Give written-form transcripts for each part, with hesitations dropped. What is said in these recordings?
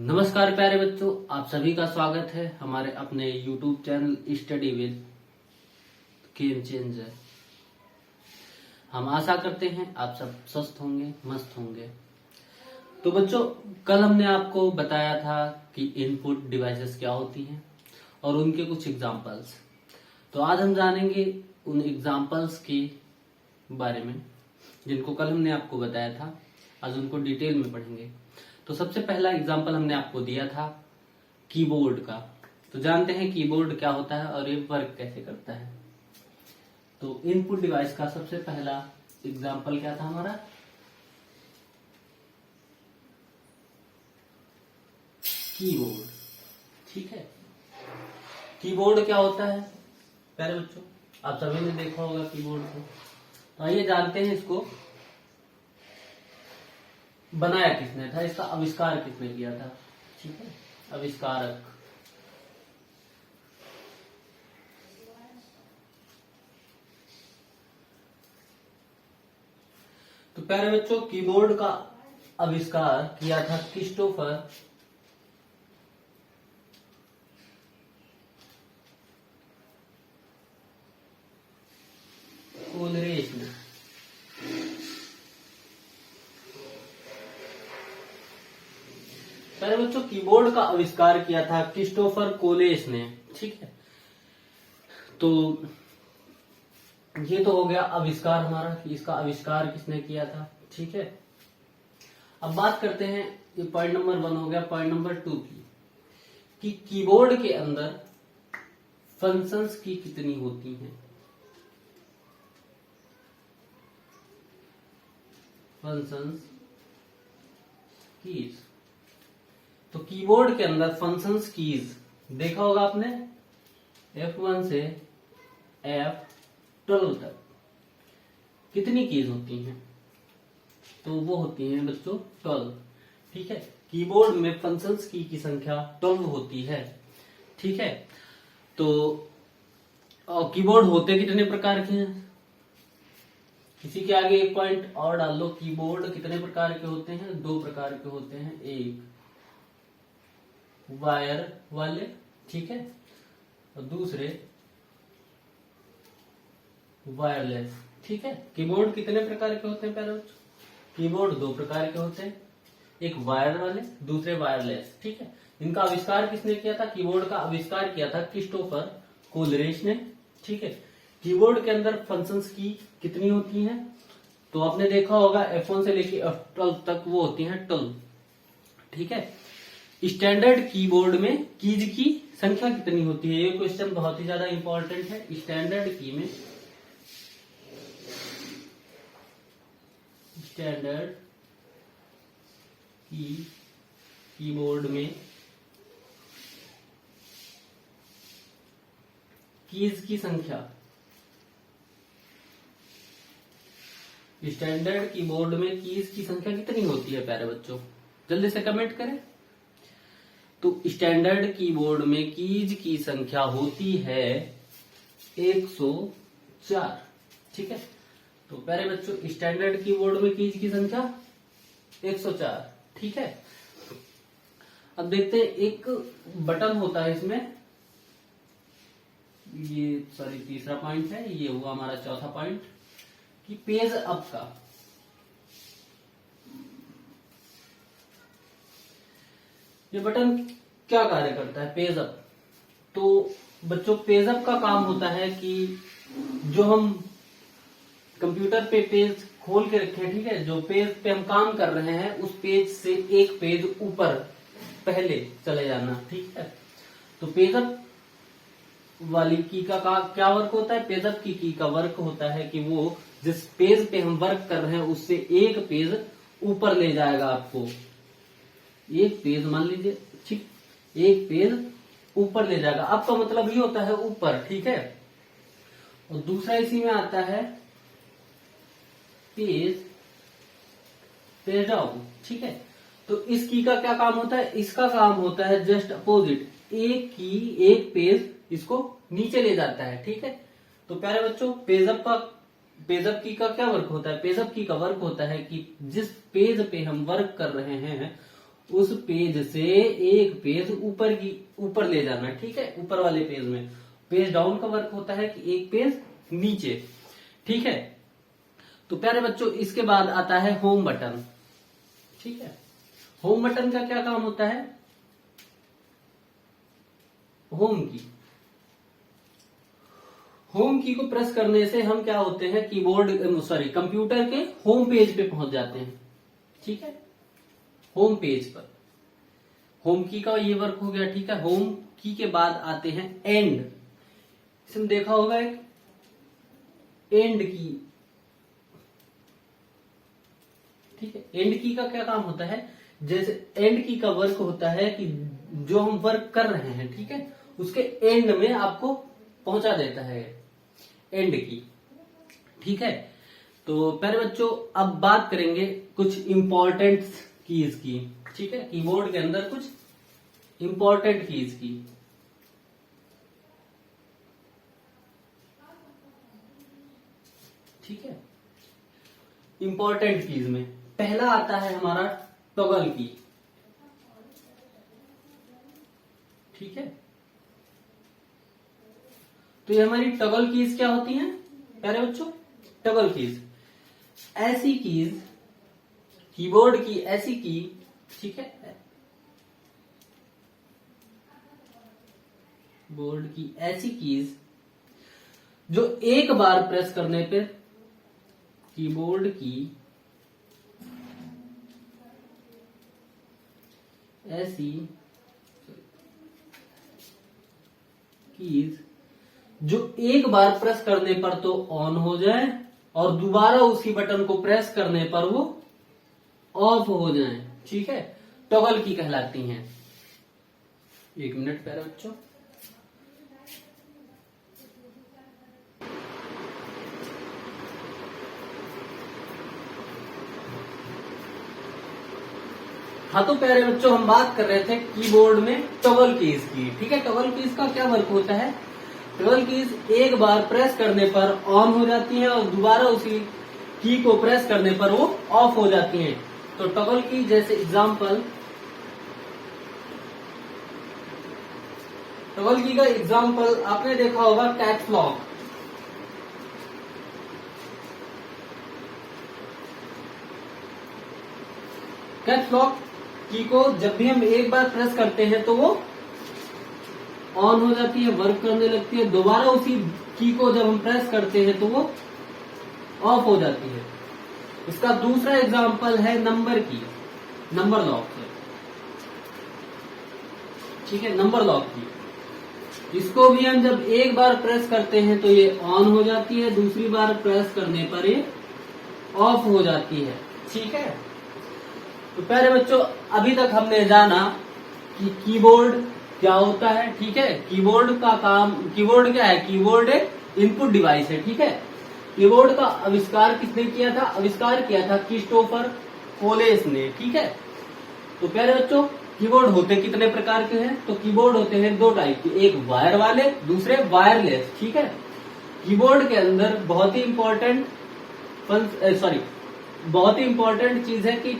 नमस्कार प्यारे बच्चों, आप सभी का स्वागत है हमारे अपने YouTube channel study with game changer. हम आशा करते हैं आप सब स्वस्थ होंगे, मस्त होंगे। तो बच्चों, कल हमने आपको बताया था कि इनपुट डिवाइसेस क्या होती हैं और उनके कुछ एग्जांपल्स। तो आज हम जानेंगे उन एग्जांपल्स के बारे में जिनको कल हमने आपको बताया था। आज उनको डिटेल में पढ़ेंगे। तो सबसे पहला एग्जांपल हमने आपको दिया था कीबोर्ड का। तो जानते हैं कीबोर्ड क्या होता है और ये वर्क कैसे करता है। तो इनपुट डिवाइस का सबसे पहला एग्जांपल क्या था हमारा, कीबोर्ड। ठीक है, कीबोर्ड क्या होता है प्यारे बच्चों, आप सभी ने देखा होगा कीबोर्ड को। तो आइए जानते हैं इसको बनाया किसने था, इसका आविष्कार किसने किया था। ठीक है, आविष्कारक। तो प्यारे बच्चों, कीबोर्ड का आविष्कार किया था क्रिस्टोफर कोलरेज ने। प्यारे बच्चों, कीबोर्ड का आविष्कार किया था क्रिस्टोफर कोलेस ने। ठीक है, तो ये तो हो गया आविष्कार हमारा कि इसका आविष्कार किसने किया था। ठीक है, अब बात करते हैं, ये पॉइंट नंबर 1 हो गया। पॉइंट नंबर 2 की कि कीबोर्ड के अंदर फंक्शंस की कितनी होती हैं। Functions keys. तो कीबोर्ड के अंदर फंक्शंस कीज देखा होगा आपने, F1 से F12 तक कितनी कीज होती हैं। तो वो होती हैं बच्चों 12। ठीक है, कीबोर्ड में फंक्शंस की संख्या 12 होती है। ठीक है, तो कीबोर्ड होते कितने प्रकार के हैं, किसी के आगे एक पॉइंट और डाल लो। कीबोर्ड कितने प्रकार के होते हैं, 2 प्रकार के होते हैं। एक वायर वाले, ठीक है, और दूसरे वायरलेस। ठीक है, कीबोर्ड कितने प्रकार के होते हैं प्यारे बच्चों, कीबोर्ड 2 प्रकार के होते हैं, एक वायर वाले, दूसरे वायरलेस। ठीक है, इनका आविष्कार किसने किया था, कीबोर्ड का आविष्कार किया था क्रिस्टोफर कोलरेज ने। ठीक है, कीबोर्ड के अंदर फंक्शंस की कितनी होती हैं, तो आपने देखा होगा F1 से लेके F12 तक वो होती हैं 12। ठीक है, स्टैंडर्ड कीबोर्ड में कीज की संख्या कितनी होती है, ये क्वेश्चन बहुत ही ज्यादा इंपॉर्टेंट है। स्टैंडर्ड की में, स्टैंडर्ड कीबोर्ड में कीज की संख्या, स्टैंडर्ड कीबोर्ड में कीज की संख्या कितनी होती है प्यारे बच्चों, जल्दी से कमेंट करें। तो स्टैंडर्ड कीबोर्ड में कीज की संख्या होती है 104। ठीक है, तो प्यारे बच्चों, स्टैंडर्ड कीबोर्ड में कीज की संख्या 104। ठीक है, अब देखते हैं, एक बटन होता है इसमें, ये सॉरी तीसरा पॉइंट है, ये हुआ हमारा चौथा पॉइंट कि पेज अप का। ये बटन क्या कार्य करता है, पेज अप। तो बच्चों, पेज अप का काम होता है कि जो हम कंप्यूटर पे पेज खोल के रखे, ठीक है, जो पेज पे हम काम कर रहे हैं उस पेज से एक पेज ऊपर पहले चले जाना। ठीक है, तो पेज अप वाली की का क्या वर्क होता है, पेज अप की का वर्क होता है कि वो जिस पेज पे हम वर्क कर रहे हैं उससे एक पेज ऊपर ले जाएगा आपको। एक पेज मान लीजिए, ठीक, एक पेज ऊपर ले जाएगा। अब का मतलब ये होता है ऊपर। ठीक है, और दूसरा इसी में आता है पेज डाउन। ठीक है, तो इस की का क्या काम होता है, इसका काम होता है जस्ट अपोजिट, एक पेज इसको नीचे ले जाता है। ठीक है, तो प्यारे बच्चों, पेजअप की का क्या वर्क होता है, पेजअप की का वर्क होता है कि जिस पेज पे हम वर्क कर रहे हैं उस पेज से एक पेज ऊपर ले जाना, ठीक है, ऊपर वाले पेज में। पेज डाउन का वर्क होता है कि एक पेज नीचे, ठीक है। तो प्यारे बच्चों, इसके बाद आता है होम बटन, ठीक है। होम बटन का क्या काम होता है? होम की को प्रेस करने से हम क्या होते हैं, कंप्यूटर के होम पेज पे पहुंच जाते हैं, ठीक है। होम पेज पर होम की का ये वर्क हो गया, ठीक है। होम की के बाद आते हैं एंड। इसमें देखा होगा एक एंड की, ठीक है। एंड की का क्या काम होता है? जैसे एंड की का वर्क होता है कि जो हम वर्क कर रहे हैं, ठीक है, उसके एंड में आपको पहुंचा देता है एंड की, ठीक है। तो प्यारे बच्चों, अब बात करेंगे कुछ इंपॉर्टेंट कीज की, ठीक है। कीबोर्ड के अंदर कुछ इंपॉर्टेंट कीज की, ठीक है। इंपॉर्टेंट कीज में पहला आता है हमारा टॉगल की, ठीक है। तो ये हमारी टॉगल कीज क्या होती हैं प्यारे बच्चों? टॉगल कीज ऐसी कीज, कीबोर्ड की ऐसी की, ठीक है, बोर्ड की ऐसी कीज जो एक बार प्रेस करने पर कीबोर्ड की ऐसी कीज जो एक बार प्रेस करने पर तो ऑन हो जाए और दोबारा उसी बटन को प्रेस करने पर वो ऑफ हो जाए, ठीक है, टॉगल की कहलाती हैं। एक मिनट प्यारे बच्चों। हाँ, तो प्यारे बच्चों, हम बात कर रहे थे कीबोर्ड में टॉगल कीज की, ठीक है। टॉगल कीज का क्या वर्क होता है? टॉगल कीज एक बार प्रेस करने पर ऑन हो जाती है और दोबारा उसी की को प्रेस करने पर वो ऑफ हो जाती हैं। तो टॉगल की जैसे एग्जांपल, टॉगल की का एग्जांपल आपने देखा होगा कैप्स लॉक। कैप्स लॉक की को जब भी हम एक बार प्रेस करते हैं तो वो ऑन हो जाती है, वर्क करने लगती है। दोबारा उसी की को जब हम प्रेस करते हैं तो वो ऑफ हो जाती है। इसका दूसरा एग्जांपल है नंबर की, नंबर लॉक है, ठीक है, नंबर लॉक की। इसको भी हम जब एक बार प्रेस करते हैं तो ये ऑन हो जाती है, दूसरी बार प्रेस करने पर ये ऑफ हो जाती है, ठीक है। तो प्यारे बच्चों, अभी तक हमने जाना कि कीबोर्ड क्या होता है, ठीक है। कीबोर्ड का काम, कीबोर्ड क्या है? कीबोर्ड एक इनपुट डिवाइस है, ठीक है। कीबोर्ड का आविष्कार किसने किया था? आविष्कार किया था क्रिस्टोफर कोलेस ने, ठीक है। तो प्यारे बच्चों, कीबोर्ड होते कितने प्रकार के हैं? तो कीबोर्ड होते हैं दो टाइप के, एक वायर वाले, दूसरे वायरलेस, ठीक है। कीबोर्ड के अंदर बहुत ही इंपॉर्टेंट चीज है कि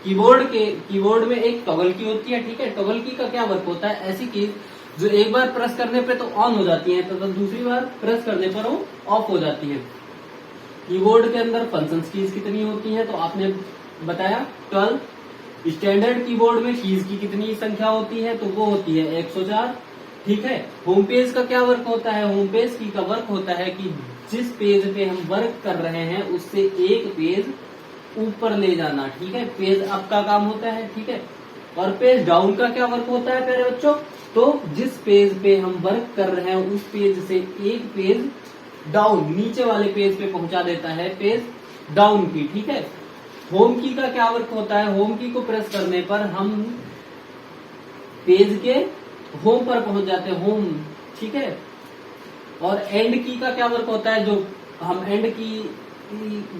कीबोर्ड में एक टॉगल की होती है, ठीक है। टॉगल की का क्या वर्क होता है? ऐसी कीज जो एक बार प्रेस करने पे तो ऑन हो जाती है, तो दूसरी बार प्रेस करने पर वो ऑफ हो जाती है। कीबोर्ड के अंदर फंक्शंस कीज कितनी होती है? तो आपने बताया 12। स्टैंडर्ड कीबोर्ड में कीज की कितनी संख्या होती है? तो वो होती है 104, ठीक है। होम पेज का क्या वर्क होता है? होम पेज की का वर्क होता है कि जिस पेज पे हम वर्क कर रहे हैं उससे एक पेज ऊपर ले जाना, ठीक है। पेज अप का काम होता है, ठीक है। और पेज डाउन का क्या वर्क होता है प्यारे बच्चों? तो जिस पेज पे हम वर्क कर रहे हैं उस पेज से एक पेज डाउन, नीचे वाले पेज पे पहुंचा देता है पेज डाउन की, ठीक है। होम की का क्या वर्क होता है? होम की को प्रेस करने पर हम पेज के होम पर पहुंच जाते हैं, होम, ठीक है। और एंड की का क्या वर्क होता है? जो हम एंड की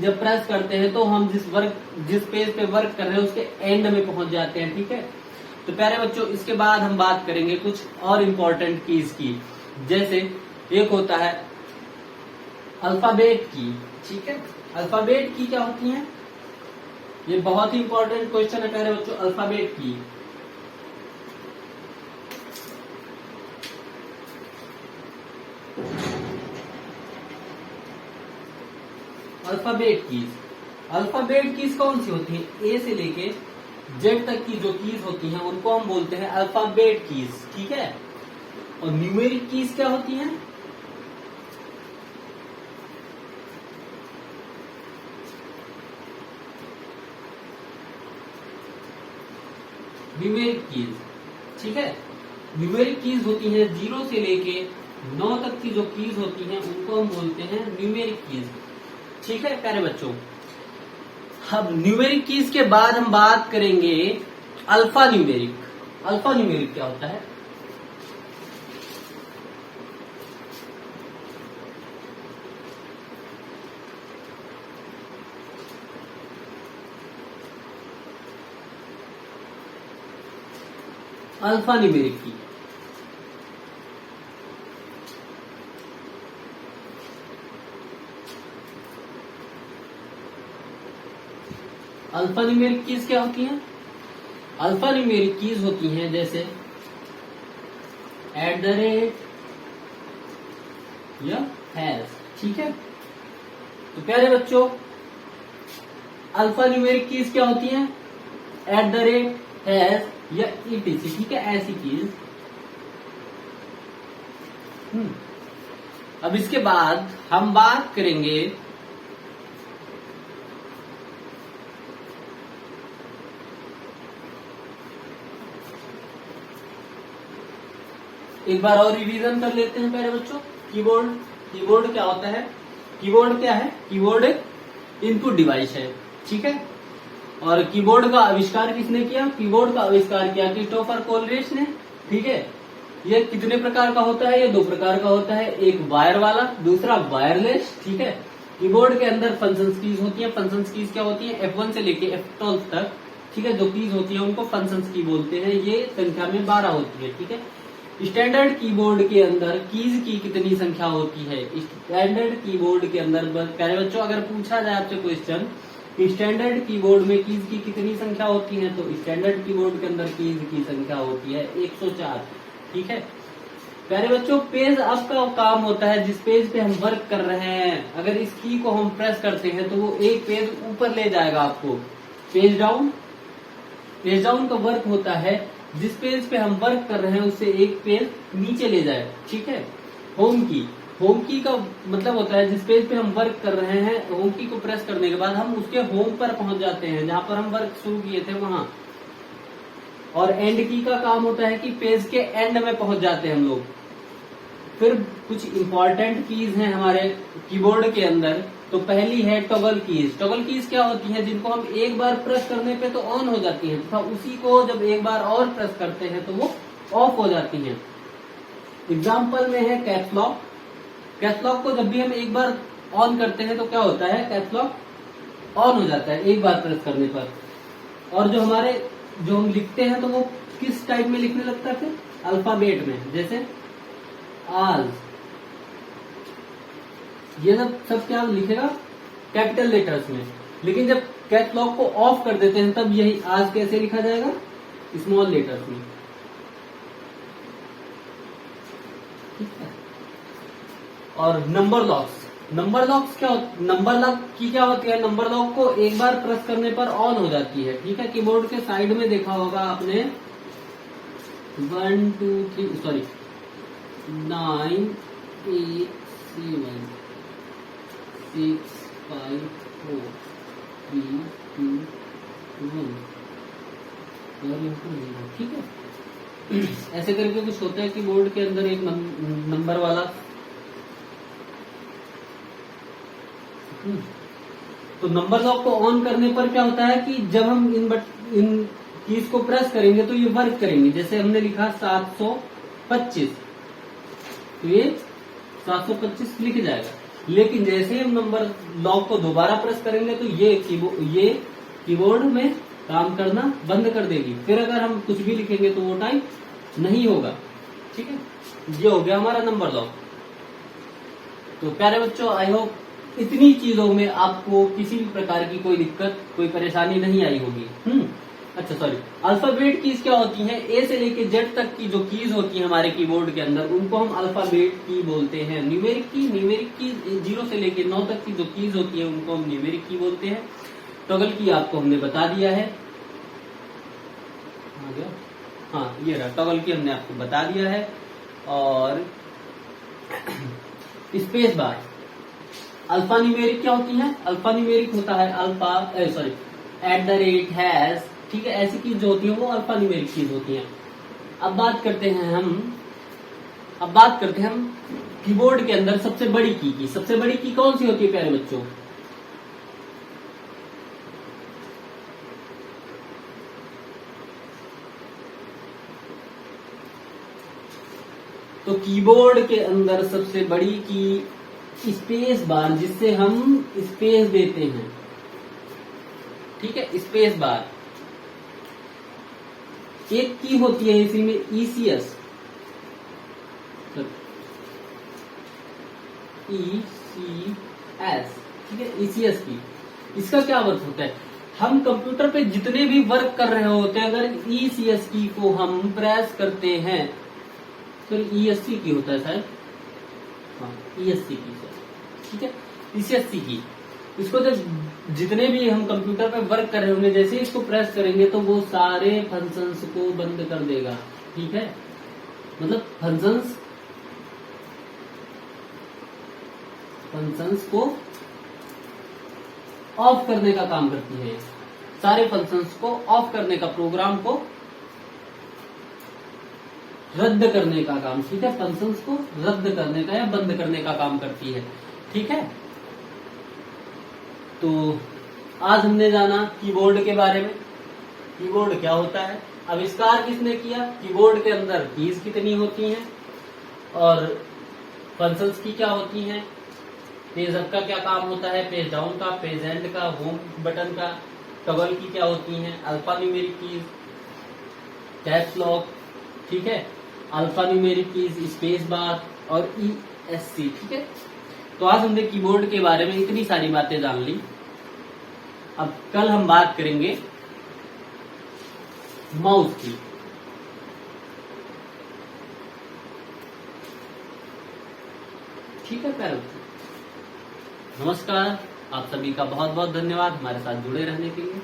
जब प्रेस करते हैं तो हम जिस पेज पे वर्क कर रहे हैं उसके एंड में पहुंच जाते हैं, ठीक है। तो प्यारे बच्चों, इसके बाद हम बात करेंगे कुछ और इम्पोर्टेंट कीज की। जैसे एक होता है अल्फाबेट की, ठीक है। अल्फाबेट की क्या होती है? ये बहुत ही इंपॉर्टेंट क्वेश्चन है प्यारे बच्चों, अल्फाबेट की। अल्फाबेट कीज, अल्फाबेट कीज कौन सी होती है? ए से लेके जेड तक की जो कीज होती हैं उनको हम बोलते हैं अल्फाबेट कीज, ठीक है। और न्यूमेरिक कीज क्या होती हैं? न्यूमेरिक कीज, ठीक है। न्यूमेरिक कीज होती हैं 0 से लेके 9 तक की जो कीज होती हैं उनको हम बोलते हैं न्यूमेरिक कीज, ठीक है प्यारे बच्चों। अब न्यूमेरिक कीज के बाद हम बात करेंगे अल्फा न्यूमेरिक। अल्फा न्यूमेरिक क्या होता है? अल्फा न्यूमेरिक की अल्फा न्यूमेरिक कीज क्या होती हैं? अल्फा न्यूमेरिक कीज होती हैं जैसे @ या हैश, ठीक है। तो प्यारे बच्चों अल्फा न्यूमेरिक कीज क्या होती हैं? @ हैश या ETC, ठीक है, ऐसी कीज। अब इसके बाद हम बात करेंगे एक बार और रिवीजन कर लेते हैं प्यारे बच्चों। कीबोर्ड, कीबोर्ड क्या होता है? कीबोर्ड क्या है? कीबोर्ड एक इनपुट डिवाइस है, ठीक है। और कीबोर्ड का आविष्कार किसने किया? कीबोर्ड का आविष्कार किया क्रिस्टोफर कोलरिज ने, ठीक है। ये कितने प्रकार का होता है? ये 2 प्रकार का होता है, एक वायर वाला, दूसरा वायरलेस, ठीक है। कीबोर्ड के अंदर फंक्शंस कीज होती है। फंक्शंस कीज क्या होती है? F1 से लेके F12 तक, ठीक है, जो कीज होती है उनको फंक्शंस की बोलते हैं। ये संख्या में 12 होती है, ठीक है। स्टैंडर्ड कीबोर्ड के अंदर कीज की कितनी संख्या होती है? स्टैंडर्ड कीबोर्ड के अंदर प्यारे बच्चों अगर पूछा जाए आपसे क्वेश्चन स्टैंडर्ड कीबोर्ड में कीज की कितनी संख्या होती है, तो स्टैंडर्ड कीबोर्ड के अंदर कीज की संख्या होती है 104, ठीक है प्यारे बच्चों। पेज अप का काम होता है जिस पेज पे हम वर्क कर रहे हैं, अगर इस की को हम प्रेस करते हैं तो वो एक पेज ऊपर ले जाएगा आपको। पेज डाउन, पेज डाउन का वर्क होता है जिस पेज पे हम वर्क कर रहे हैं उससे एक पेज नीचे ले जाए, ठीक है। होम की, होम की का मतलब होता है जिस पेज पे हम वर्क कर रहे हैं होम की को प्रेस करने के बाद हम उसके होम पर पहुंच जाते हैं जहां पर हम वर्क शुरू किए थे वहां। और एंड की का काम होता है कि पेज के एंड में पहुंच जाते हैं हम लोग। फिर कुछ इंपॉर्टेंट कीज हैं हमारे कीबोर्ड के अंदर। तो पहली है टॉगल कीज। टॉगल कीज क्या होती है? जिनको हम एक बार प्रेस करने पे तो ऑन हो जाती हैं तथा उसी को जब एक बार और प्रेस करते हैं तो वो ऑफ हो जाती हैं। एग्जाम्पल में है कैप्स लॉक। कैप्स लॉक को जब भी हम एक बार ऑन करते हैं तो क्या होता है? कैप्स लॉक ऑन हो जाता है एक बार प्रेस करने पर। और जो हम लिखते हैं तो वो किस टाइप में लिखने लगता है? फिर अल्फाबेट में, जैसे आज, ये सब क्या लिखेगा? कैपिटल लेटर्स में। लेकिन जब कैप्स लॉक को ऑफ कर देते हैं तब यही आज कैसे लिखा जाएगा? स्मॉल लेटर्स में, ठीक है। और नंबर लॉक्स, नंबर लॉक्स क्या नंबर लॉक की क्या होती है? नंबर लॉक को एक बार प्रेस करने पर ऑन हो जाती है, ठीक है। कीबोर्ड के साइड में देखा होगा आपने 1 2 3 सॉरी 9 8 7 6 5 4 3 2 1 ठीक है। ऐसे करके कुछ होता है कीबोर्ड के अंदर एक नंबर वाला। तो नंबर लॉक को ऑन करने पर क्या होता है कि जब हम इन कीज को प्रेस करेंगे तो ये वर्क करेंगे। जैसे हमने लिखा 725 तो ये 725 लिख जाएगा। लेकिन जैसे ही हम नंबर लॉक को दोबारा प्रेस करेंगे तो ये कीबोर्ड में काम करना बंद कर देगी। फिर अगर हम कुछ भी लिखेंगे तो वो टाइप नहीं होगा, ठीक है। ये हो गया हमारा नंबर लॉक। तो प्यारे बच्चों आई होप इतनी चीजों में आपको किसी भी प्रकार की कोई दिक्कत, कोई परेशानी नहीं आई होगी। अच्छा सॉरी, अल्फाबेट कीज क्या होती हैं? ए से लेके जेड तक की जो कीज होती हैं हमारे कीबोर्ड के अंदर, उनको हम अल्फाबेट की बोलते हैं। न्यूमेरिक की 0 से लेके 9 तक की जो कीज होती है उनको हम न्यूमेरिक की बोलते हैं। टॉगल की आपको हमने बता दिया है, हाँ ये रहा, टॉगल की हमने आपको बता दिया है। और स्पेस बार, अल्फा न्यूमेरिक क्या होती है? अल्फा न्यूमेरिक होता है अल्फा सॉरी @ हैश, ठीक है, ऐसी चीज जो होती है वो अल्फा न्यूमेरिक चीज होती है। अब बात करते हैं हम कीबोर्ड के अंदर सबसे बड़ी की। सबसे बड़ी की कौन सी होती है प्यारे बच्चों? तो कीबोर्ड के अंदर सबसे बड़ी की स्पेस बार, जिससे हम स्पेस देते हैं, ठीक है, स्पेस बार। एक की होती है इसी में ECS, ठीक है, ECS की। इसका क्या अर्थ होता है? हम कंप्यूटर पे जितने भी वर्क कर रहे होते हैं, अगर ECS की को हम प्रेस करते हैं, तो ESC की होता है शायद, हाँ ESC की, ठीक है, ESC की। इसको जब जितने भी हम कंप्यूटर पे वर्क कर रहे होंगे, जैसे ही इसको प्रेस करेंगे तो वो सारे फंक्शंस को बंद कर देगा, ठीक है, मतलब फंक्शंस को ऑफ करने का काम करती है। सारे फंक्शंस को ऑफ करने का, प्रोग्राम को रद्द करने का काम, ठीक है, फंक्शंस को रद्द करने का या बंद करने का काम करती है, ठीक है। तो आज हमने जाना कीबोर्ड के बारे में, कीबोर्ड क्या होता है, आविष्कार किसने किया, कीबोर्ड के अंदर कीज कितनी होती हैं, और फंक्शंस की क्या होती हैं, पेज अप का क्या काम होता है, पेज डाउन का, पेज एंड का, होम बटन का, टॉगल की क्या होती हैं, alpha numeric keys, caps lock, ठीक है, alpha numeric keys, space bar और ESC, ठीक है। तो आज हमने कीबोर्ड के बारे में इतनी सारी बातें जान ली। अब कल हम बात करेंगे माउस की। ठीक है प्यारे, नमस्कार, आप सभी का बहुत बहुत धन्यवाद हमारे साथ जुड़े रहने के लिए।